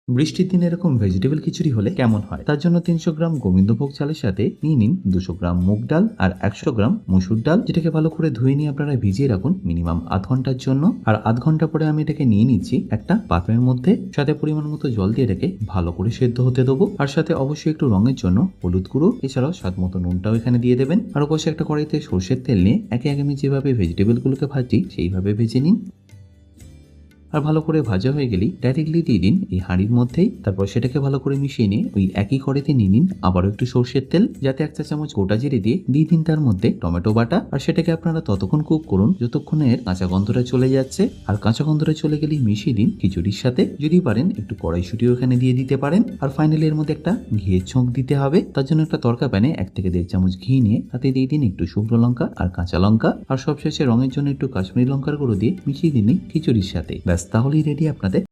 বৃষ্টির দিনে এরকম ভেজিটেবল খিচুড়ি হলে কেমন হয়? তার জন্য 300 গ্রাম গোবিন্দভোগ চালের সাথে নিয়ে নিন 200 গ্রাম মুগ ডাল আর 100 গ্রাম মসুর ডাল, যেটাকে ভালো করে ধুয়ে নিয়ে আপনারা ভিজিয়ে রাখুন মিনিমাম আধ ঘন্টার জন্য। আর আধ ঘন্টা পরে আমি এটাকে নিয়ে নিচ্ছি একটা পাত্রের মধ্যে, সাথে পরিমাণ মতো জল দিয়ে এটাকে ভালো করে সেদ্ধ হতে দেবো। আর সাথে অবশ্যই একটু রঙের জন্য হলুদ গুঁড়ো, এছাড়াও স্বাদ মতো নুনটাও এখানে দিয়ে দেবেন। আর অবশ্যই একটা কড়াইতে সর্ষের তেল নিয়ে একে একে আমি যেভাবে ভেজিটেবল গুলোকে ভাজি সেইভাবে ভেজে নিন। আর ভালো করে ভাজা হয়ে গেলেই ডাইরেক্টলি দিয়ে দিন এই হাঁড়ির মধ্যেই। তারপর সেটাকে ভালো করে মিশিয়ে নিয়ে ওই একই কড়াইতে নিয়ে নিন আবারও একটু সর্ষের তেল, যাতে 1 চা চামচ গোটা জিরে দিয়ে দিন তার মধ্যে টমেটো বাটা। আর সেটাকে আপনারা ততক্ষণ কুক করুন যতক্ষণ এর কাঁচা গন্ধটা চলে যাচ্ছে। আর কাঁচা গন্ধটা চলে গেলেই মিশিয়ে দিন খিচুড়ির সাথে। যদি পারেন একটু কড়াইশুঁটিও এখানে দিয়ে দিতে পারেন। আর ফাইনালি এর মধ্যে একটা ঘিয়ের ছোঁক দিতে হবে। তার জন্য একটা তড়কা প্যানে 1 থেকে 1.5 চামচ ঘি নিয়ে তাতে দিয়ে দিন একটু শুকনো লঙ্কা আর কাঁচা লঙ্কা। আর সবশেষে রঙের জন্য একটু কাশ্মীরি লঙ্কার গুঁড়ো দিয়ে মিশিয়ে দিন এই খিচুড়ির সাথে। ব্যাস, তাহলেই রেডি আপনাদের